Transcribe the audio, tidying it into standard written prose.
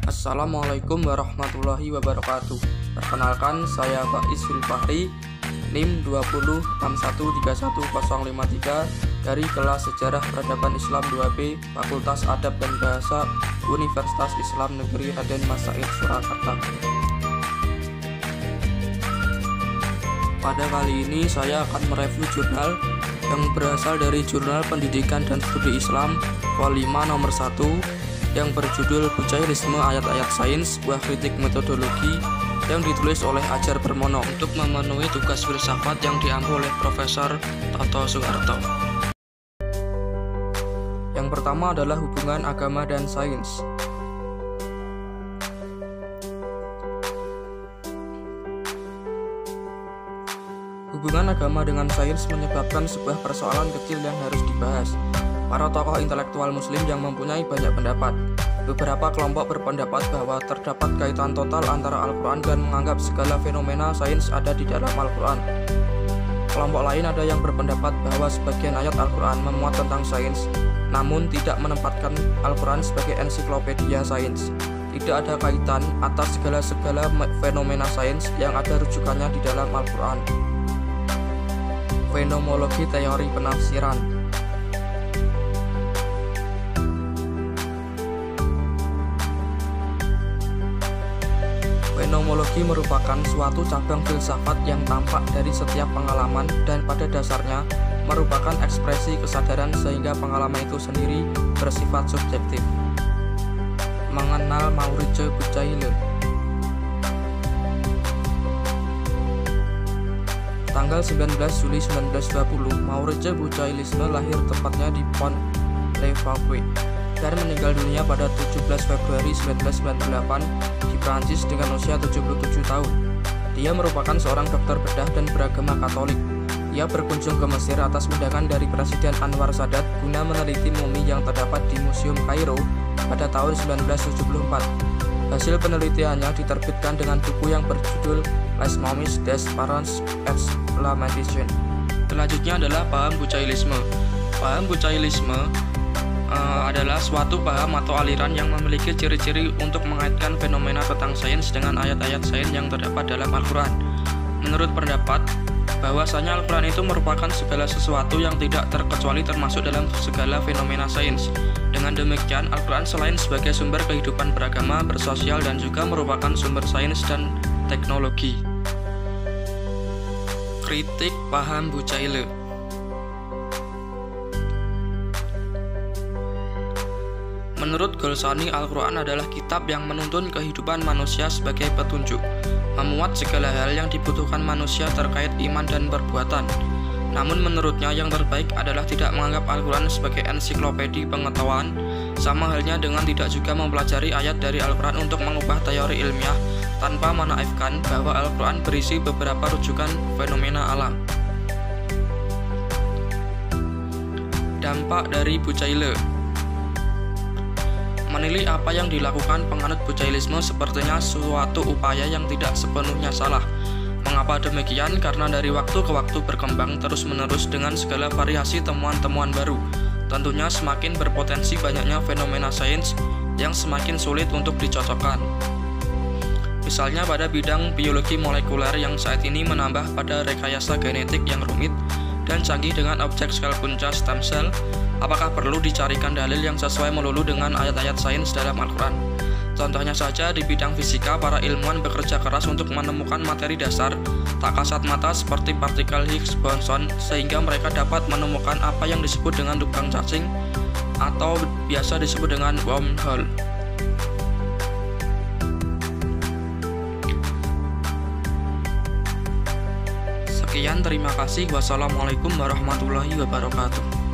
Assalamualaikum warahmatullahi wabarakatuh. Perkenalkan, saya Faiz Fahri, NIM 206131053 dari kelas Sejarah Peradaban Islam 2B, Fakultas Adab dan Bahasa, Universitas Islam Negeri Raden Mas Said, Surakarta. Pada kali ini saya akan mereview jurnal yang berasal dari Jurnal Pendidikan dan Studi Islam Vol 5 nomor 1 yang berjudul Bucailisme Ayat-Ayat Sains, Sebuah Kritik Metodologi, yang ditulis oleh Adjar Permono untuk memenuhi tugas filsafat yang diambil oleh Profesor Toto Soeharto. Yang pertama adalah hubungan agama dan sains. Hubungan agama dengan sains menyebabkan sebuah persoalan kecil yang harus dibahas. Para tokoh intelektual muslim yang mempunyai banyak pendapat. Beberapa kelompok berpendapat bahwa terdapat kaitan total antara Al-Quran dan menganggap segala fenomena sains ada di dalam Al-Quran. Kelompok lain ada yang berpendapat bahwa sebagian ayat Al-Quran memuat tentang sains, namun tidak menempatkan Al-Quran sebagai ensiklopedia sains. Tidak ada kaitan atas segala fenomena sains yang ada rujukannya di dalam Al-Quran. Fenomenologi teori penafsiran. Fenomenologi merupakan suatu cabang filsafat yang tampak dari setiap pengalaman dan pada dasarnya merupakan ekspresi kesadaran sehingga pengalaman itu sendiri bersifat subjektif. Mengenal Maurice Bucaille. Tanggal 19 Juli 1920, Maurice Bucaillisme lahir tepatnya di Pont-l'Évêque dan meninggal dunia pada 17 Februari 1998 di Prancis dengan usia 77 tahun. Dia merupakan seorang dokter bedah dan beragama Katolik. Dia berkunjung ke Mesir atas undangan dari Presiden Anwar Sadat guna meneliti mumi yang terdapat di Museum Kairo pada tahun 1974. Hasil penelitiannya diterbitkan dengan buku yang berjudul Les Momies des Parents et la Médecine. Selanjutnya adalah paham Bucaillisme. Paham Bucaillisme adalah suatu paham atau aliran yang memiliki ciri-ciri untuk mengaitkan fenomena tentang sains dengan ayat-ayat sains yang terdapat dalam Al-Quran. Menurut pendapat, bahwasanya Al-Quran itu merupakan segala sesuatu yang tidak terkecuali termasuk dalam segala fenomena sains. Dengan demikian, Al-Quran selain sebagai sumber kehidupan beragama, bersosial, dan juga merupakan sumber sains dan teknologi. Kritik paham Bucaille. Menurut Golsani, Al-Quran adalah kitab yang menuntun kehidupan manusia sebagai petunjuk, memuat segala hal yang dibutuhkan manusia terkait iman dan perbuatan. Namun menurutnya yang terbaik adalah tidak menganggap Al-Quran sebagai ensiklopedi pengetahuan, sama halnya dengan tidak juga mempelajari ayat dari Al-Quran untuk mengubah teori ilmiah tanpa menaifkan bahwa Al-Quran berisi beberapa rujukan fenomena alam. Dampak dari Bucaille. Menilai apa yang dilakukan penganut Bucaillisme sepertinya suatu upaya yang tidak sepenuhnya salah. Mengapa demikian? Karena dari waktu ke waktu berkembang terus-menerus dengan segala variasi temuan-temuan baru. Tentunya semakin berpotensi banyaknya fenomena sains yang semakin sulit untuk dicocokkan. Misalnya pada bidang biologi molekuler yang saat ini menambah pada rekayasa genetik yang rumit dan canggih dengan objek sel punca stem cell, apakah perlu dicarikan dalil yang sesuai melulu dengan ayat-ayat sains dalam Al-Quran? Contohnya saja di bidang fisika, para ilmuwan bekerja keras untuk menemukan materi dasar tak kasat mata seperti partikel Higgs boson sehingga mereka dapat menemukan apa yang disebut dengan lubang cacing atau biasa disebut dengan wormhole. Sekian, terima kasih. Wassalamualaikum warahmatullahi wabarakatuh.